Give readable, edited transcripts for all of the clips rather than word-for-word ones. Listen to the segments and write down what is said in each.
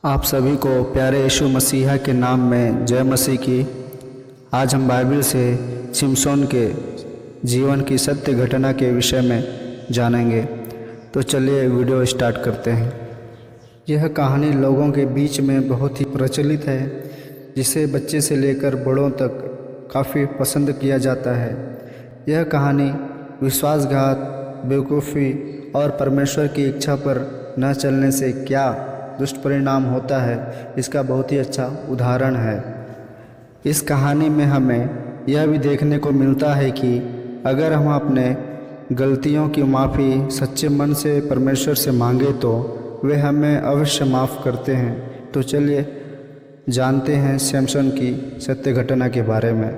आप सभी को प्यारे यीशु मसीहा के नाम में जय मसीह की। आज हम बाइबल से सिमसोन के जीवन की सत्य घटना के विषय में जानेंगे। तो चलिए वीडियो स्टार्ट करते हैं। यह कहानी लोगों के बीच में बहुत ही प्रचलित है, जिसे बच्चे से लेकर बड़ों तक काफ़ी पसंद किया जाता है। यह कहानी विश्वासघात, बेवकूफ़ी और परमेश्वर की इच्छा पर न चलने से क्या दुष्परिणाम होता है, इसका बहुत ही अच्छा उदाहरण है। इस कहानी में हमें यह भी देखने को मिलता है कि अगर हम अपने गलतियों की माफ़ी सच्चे मन से परमेश्वर से मांगे तो वे हमें अवश्य माफ़ करते हैं। तो चलिए जानते हैं सिमसोन की सत्य घटना के बारे में।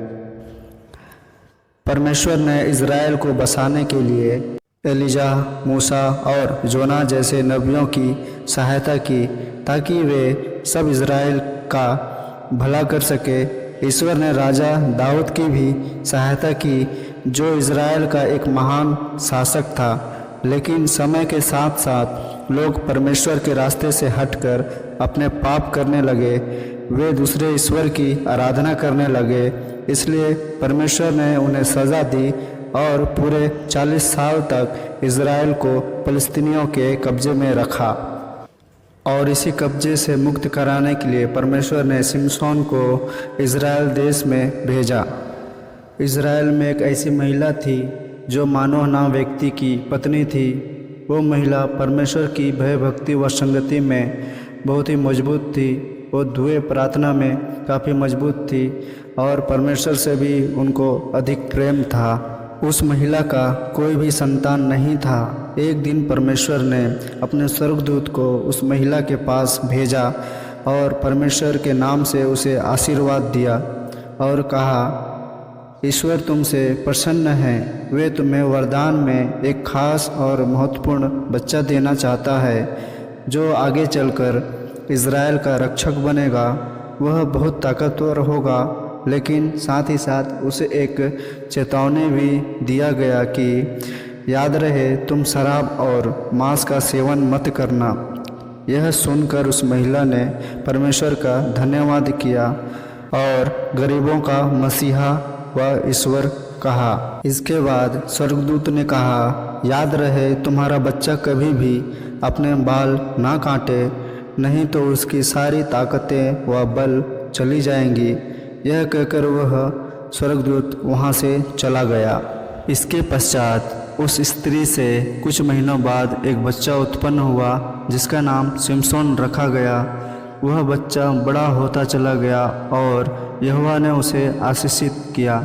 परमेश्वर ने इज़राइल को बसाने के लिए एलिजा, मूसा और जोना जैसे नबियों की सहायता की ताकि वे सब इज़राइल का भला कर सके। ईश्वर ने राजा दाऊद की भी सहायता की, जो इज़राइल का एक महान शासक था। लेकिन समय के साथ साथ लोग परमेश्वर के रास्ते से हटकर अपने पाप करने लगे। वे दूसरे ईश्वर की आराधना करने लगे। इसलिए परमेश्वर ने उन्हें सज़ा दी और पूरे 40 साल तक इज़राइल को फ़लस्तीनियों के कब्ज़े में रखा। और इसी कब्ज़े से मुक्त कराने के लिए परमेश्वर ने सिमसोन को इज़राइल देश में भेजा। इज़राइल में एक ऐसी महिला थी जो मानव नाम व्यक्ति की पत्नी थी। वो महिला परमेश्वर की भय भक्ति व संगति में बहुत ही मजबूत थी। वो दुए प्रार्थना में काफ़ी मजबूत थी और परमेश्वर से भी उनको अधिक प्रेम था। उस महिला का कोई भी संतान नहीं था। एक दिन परमेश्वर ने अपने स्वर्गदूत को उस महिला के पास भेजा और परमेश्वर के नाम से उसे आशीर्वाद दिया और कहा, ईश्वर तुमसे प्रसन्न है। वे तुम्हें वरदान में एक खास और महत्वपूर्ण बच्चा देना चाहता है, जो आगे चलकर इज़राइल का रक्षक बनेगा। वह बहुत ताकतवर होगा। लेकिन साथ ही साथ उसे एक चेतावनी भी दिया गया कि याद रहे, तुम शराब और मांस का सेवन मत करना। यह सुनकर उस महिला ने परमेश्वर का धन्यवाद किया और गरीबों का मसीहा व ईश्वर कहा। इसके बाद स्वर्गदूत ने कहा, याद रहे, तुम्हारा बच्चा कभी भी अपने बाल ना काटे, नहीं तो उसकी सारी ताकतें व बल चली जाएंगी। यह कहकर वह स्वर्गदूत वहाँ से चला गया। इसके पश्चात उस स्त्री से कुछ महीनों बाद एक बच्चा उत्पन्न हुआ, जिसका नाम सिमसोन रखा गया। वह बच्चा बड़ा होता चला गया और यहोवा ने उसे आशीषित किया।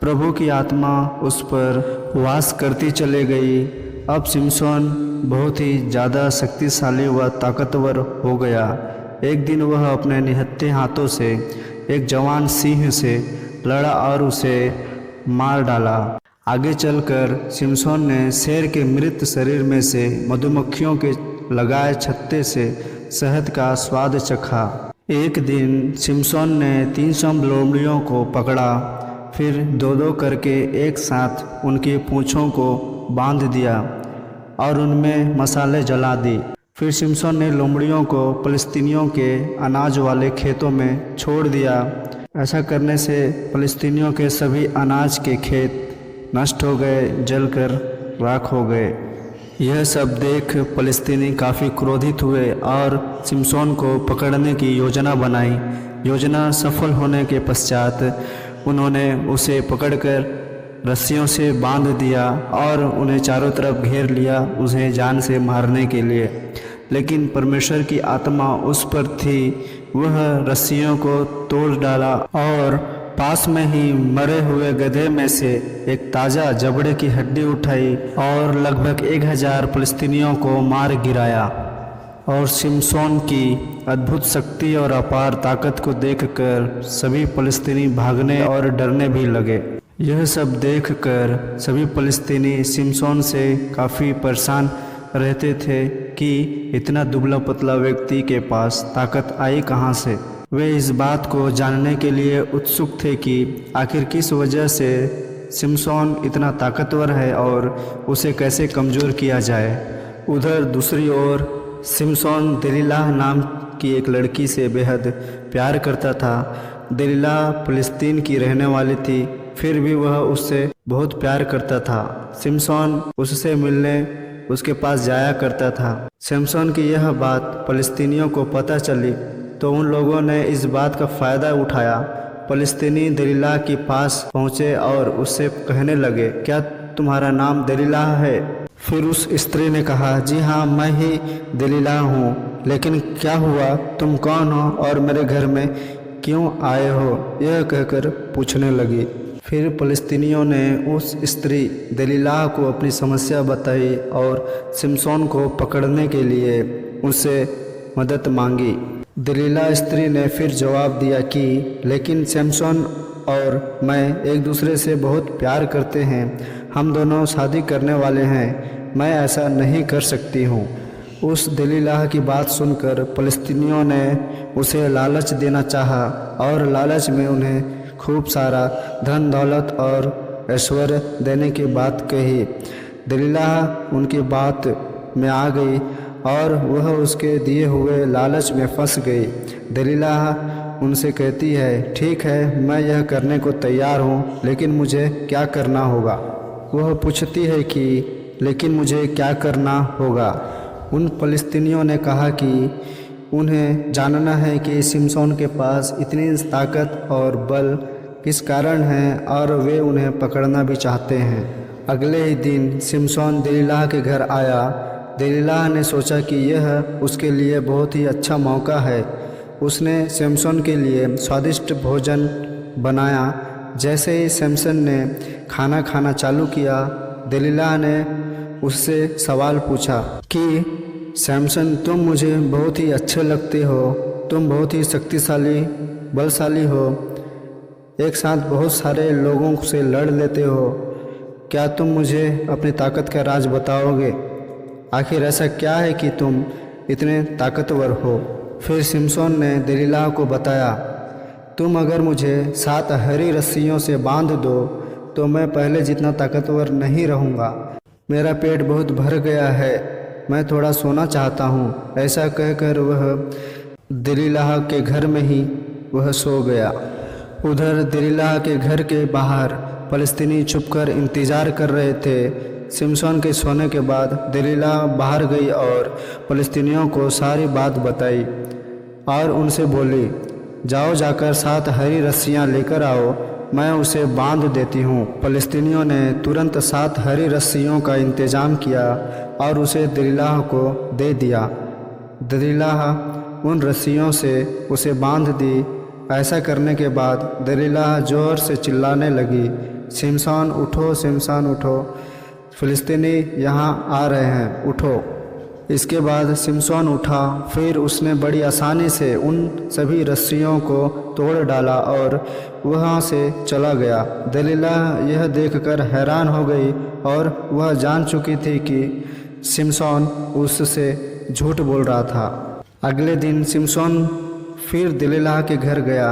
प्रभु की आत्मा उस पर वास करती चली गई। अब सिमसोन बहुत ही ज़्यादा शक्तिशाली व ताकतवर हो गया। एक दिन वह अपने निहत्थे हाथों से एक जवान सिंह से लड़ा और उसे मार डाला। आगे चलकर सिमसोन ने शेर के मृत शरीर में से मधुमक्खियों के लगाए छत्ते से शहद का स्वाद चखा। एक दिन सिमसोन ने 300 लोमड़ियों को पकड़ा, फिर दो दो करके एक साथ उनकी पूँछों को बांध दिया और उनमें मसाले जला दी। फिर सिमसोन ने लोमड़ियों को फ़लस्तीनियों के अनाज वाले खेतों में छोड़ दिया। ऐसा करने से फ़लस्तीनियों के सभी अनाज के खेत नष्ट हो गए, जलकर राख हो गए। यह सब देख फ़लस्तीनी काफ़ी क्रोधित हुए और सिमसोन को पकड़ने की योजना बनाई। योजना सफल होने के पश्चात उन्होंने उसे पकड़कर रस्सियों से बांध दिया और उन्हें चारों तरफ घेर लिया, उसे जान से मारने के लिए। लेकिन परमेश्वर की आत्मा उस पर थी। वह रस्सियों को तोड़ डाला और पास में ही मरे हुए गधे में से एक ताज़ा जबड़े की हड्डी उठाई और लगभग 1000 फ़लस्तीनियों को मार गिराया। और सिमसोन की अद्भुत शक्ति और अपार ताकत को देखकर सभी फ़लस्तीनी भागने और डरने भी लगे। यह सब देखकर सभी फ़लस्तीनी सिमसोन से काफ़ी परेशान रहते थे कि इतना दुबला पतला व्यक्ति के पास ताकत आई कहाँ से। वे इस बात को जानने के लिए उत्सुक थे कि आखिर किस वजह से सिमसोन इतना ताकतवर है और उसे कैसे कमज़ोर किया जाए। उधर दूसरी ओर सिमसोन दलीला नाम की एक लड़की से बेहद प्यार करता था। दलीला फ़लस्तीन की रहने वाली थी, फिर भी वह उससे बहुत प्यार करता था। सिमसोन उससे मिलने उसके पास जाया करता था। सिमसोन की यह बात फ़लस्तीनियों को पता चली तो उन लोगों ने इस बात का फ़ायदा उठाया। फ़लस्तीनी दलीला के पास पहुँचे और उससे कहने लगे, क्या तुम्हारा नाम दलीला है? फिर उस स्त्री ने कहा, जी हाँ, मैं ही दलीला हूँ, लेकिन क्या हुआ, तुम कौन हो और मेरे घर में क्यों आए हो? यह कहकर पूछने लगी। फिर फ़लस्तीनियों ने उस स्त्री दलीला को अपनी समस्या बताई और सिमसोन को पकड़ने के लिए उससे मदद मांगी। दलीला स्त्री ने फिर जवाब दिया कि लेकिन सिमसोन और मैं एक दूसरे से बहुत प्यार करते हैं, हम दोनों शादी करने वाले हैं, मैं ऐसा नहीं कर सकती हूँ। उस दलीला की बात सुनकर फ़लस्तीनियों ने उसे लालच देना चाहा और लालच में उन्हें खूब सारा धन दौलत और ऐश्वर्य देने की बात कही। दलीला उनकी बात में आ गई और वह उसके दिए हुए लालच में फंस गई। दलीला उनसे कहती है, ठीक है, मैं यह करने को तैयार हूँ, लेकिन मुझे क्या करना होगा? वह पूछती है कि लेकिन मुझे क्या करना होगा? उन फ़लस्तीनियों ने कहा कि उन्हें जानना है कि सिमसोन के पास इतनी ताकत और बल किस कारण है और वे उन्हें पकड़ना भी चाहते हैं। अगले ही दिन सिमसोन दलीला के घर आया। दलीला ने सोचा कि यह उसके लिए बहुत ही अच्छा मौका है। उसने सिमसोन के लिए स्वादिष्ट भोजन बनाया। जैसे ही सिमसोन ने खाना खाना चालू किया, दलीला ने उससे सवाल पूछा कि सिमसोन, तुम मुझे बहुत ही अच्छे लगते हो, तुम बहुत ही शक्तिशाली बलशाली हो, एक साथ बहुत सारे लोगों से लड़ लेते हो, क्या तुम मुझे अपनी ताकत का राज बताओगे? आखिर ऐसा क्या है कि तुम इतने ताकतवर हो? फिर सिमसोन ने दलीला को बताया, तुम अगर मुझे 7 हरी रस्सियों से बांध दो तो मैं पहले जितना ताकतवर नहीं रहूँगा। मेरा पेट बहुत भर गया है, मैं थोड़ा सोना चाहता हूँ। ऐसा कहकर वह दलीला के घर में ही वह सो गया। उधर दलीला के घर के बाहर फ़लस्तीनी छुपकर इंतज़ार कर रहे थे। सिमसोन के सोने के बाद दलीला बाहर गई और फ़लस्तीनियों को सारी बात बताई और उनसे बोली, जाओ जाकर 7 हरी रस्सियाँ लेकर आओ, मैं उसे बांध देती हूँ। फ़लस्तीनियों ने तुरंत 7 हरी रस्सियों का इंतज़ाम किया और उसे दलीला को दे दिया। दलीला उन रस्सियों से उसे बांध दी। ऐसा करने के बाद दलीला ज़ोर से चिल्लाने लगी, सिमसोन उठो, सिमसोन उठो, फ़लस्तीनी यहाँ आ रहे हैं, उठो। इसके बाद सिमसोन उठा। फिर उसने बड़ी आसानी से उन सभी रस्सियों को तोड़ डाला और वहाँ से चला गया। दलीला यह देखकर हैरान हो गई और वह जान चुकी थी कि सिमसोन उससे झूठ बोल रहा था। अगले दिन सिमसोन फिर दलीला के घर गया।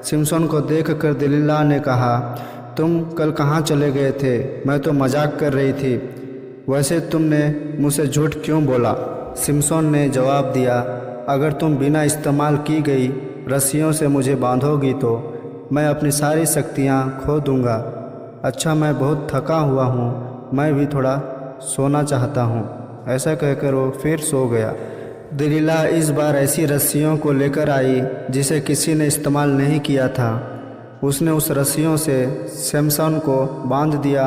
सिमसोन को देखकर दलीला ने कहा, तुम कल कहाँ चले गए थे? मैं तो मजाक कर रही थी, वैसे तुमने मुझसे झूठ क्यों बोला? सिमसोन ने जवाब दिया, अगर तुम बिना इस्तेमाल की गई रस्सियों से मुझे बांधोगी तो मैं अपनी सारी शक्तियाँ खो दूँगा। अच्छा, मैं बहुत थका हुआ हूँ, मैं भी थोड़ा सोना चाहता हूँ। ऐसा कहकर वो फिर सो गया। दलीला इस बार ऐसी रस्सियों को लेकर आई जिसे किसी ने इस्तेमाल नहीं किया था। उसने उस रस्सियों से सिमसोन को बांध दिया।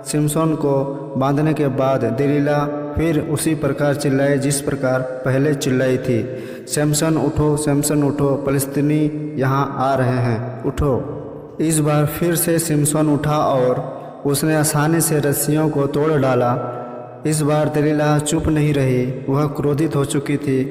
सिमसोन को बांधने के बाद दलीला फिर उसी प्रकार चिल्लाई जिस प्रकार पहले चिल्लाई थी, सिमसोन उठो, सिमसोन उठो, फ़लस्तीनी यहाँ आ रहे हैं, उठो। इस बार फिर से सिमसोन उठा और उसने आसानी से रस्सियों को तोड़ डाला। इस बार दलीला चुप नहीं रही। वह क्रोधित हो चुकी थी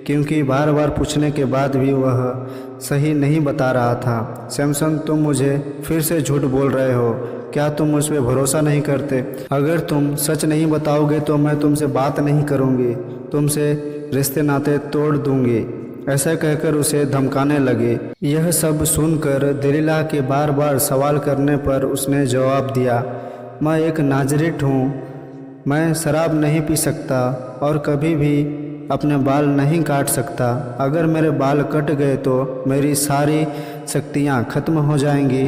क्योंकि बार बार पूछने के बाद भी वह सही नहीं बता रहा था। सिमसोन, तुम मुझे फिर से झूठ बोल रहे हो, क्या तुम मुझ पर भरोसा नहीं करते? अगर तुम सच नहीं बताओगे तो मैं तुमसे बात नहीं करूँगी, तुमसे रिश्ते नाते तोड़ दूँगी। ऐसा कहकर उसे धमकाने लगे। यह सब सुनकर दलीला के बार बार सवाल करने पर उसने जवाब दिया, मैं एक नाज़रीन हूँ, मैं शराब नहीं पी सकता और कभी भी अपने बाल नहीं काट सकता। अगर मेरे बाल कट गए तो मेरी सारी शक्तियाँ खत्म हो जाएंगी।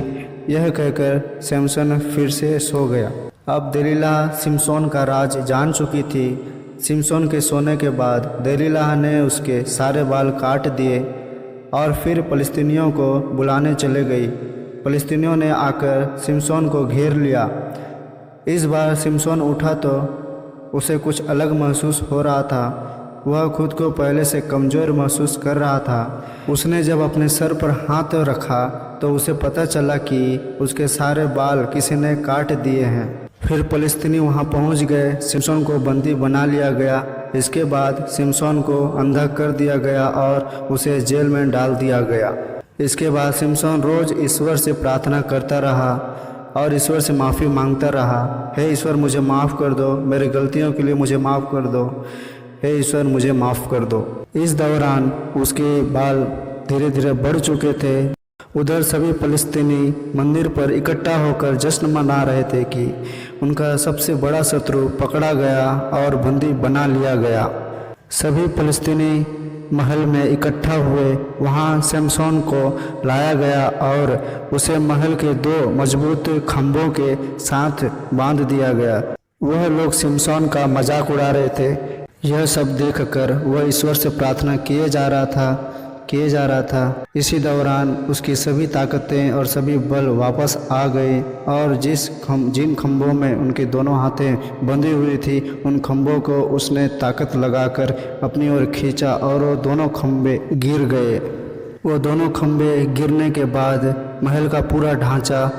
यह कहकर सैमसन फिर से सो गया। अब दलीला सिमसोन का राज जान चुकी थी। सिमसोन के सोने के बाद दलीला ने उसके सारे बाल काट दिए और फिर फ़लस्तीनियों को बुलाने चले गई। फ़लस्तीनियों ने आकर सिमसोन को घेर लिया। इस बार सिमसोन उठा तो उसे कुछ अलग महसूस हो रहा था। वह खुद को पहले से कमज़ोर महसूस कर रहा था। उसने जब अपने सर पर हाथ रखा तो उसे पता चला कि उसके सारे बाल किसी ने काट दिए हैं। फिर फ़लस्तीनी वहां पहुंच गए। सिमसोन को बंदी बना लिया गया। इसके बाद सिमसोन को अंधा कर दिया गया और उसे जेल में डाल दिया गया। इसके बाद सिमसोन रोज़ ईश्वर से प्रार्थना करता रहा और ईश्वर से माफ़ी मांगता रहा। हे ईश्वर, मुझे माफ़ कर दो, मेरी गलतियों के लिए मुझे माफ़ कर दो। हे ईश्वर, मुझे माफ़ कर दो। इस दौरान उसके बाल धीरे धीरे बढ़ चुके थे। उधर सभी फ़लस्तीनी मंदिर पर इकट्ठा होकर जश्न मना रहे थे कि उनका सबसे बड़ा शत्रु पकड़ा गया और बंदी बना लिया गया। सभी फ़लस्तीनी महल में इकट्ठा हुए। वहां सिमसोन को लाया गया और उसे महल के 2 मजबूत खंभों के साथ बांध दिया गया। वह लोग सिमसोन का मजाक उड़ा रहे थे। यह सब देखकर वह ईश्वर से प्रार्थना किए जा रहा था। इसी दौरान उसकी सभी ताकतें और सभी बल वापस आ गए और जिन खंभों में उनके दोनों हाथें बंधी हुई थी उन खंभों को उसने ताकत लगाकर अपनी ओर खींचा और वो दोनों खंभे गिर गए। वो दोनों खंभे गिरने के बाद महल का पूरा ढांचा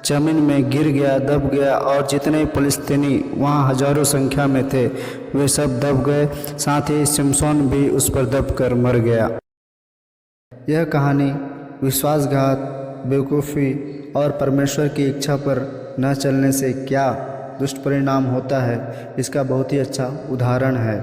जमीन में गिर गया, दब गया और जितने फ़लस्तीनी वहाँ हजारों संख्या में थे वे सब दब गए। साथ ही सिमसोन भी उस पर दब कर मर गया। यह कहानी विश्वासघात, बेवकूफ़ी और परमेश्वर की इच्छा पर न चलने से क्या दुष्परिणाम होता है इसका बहुत ही अच्छा उदाहरण है।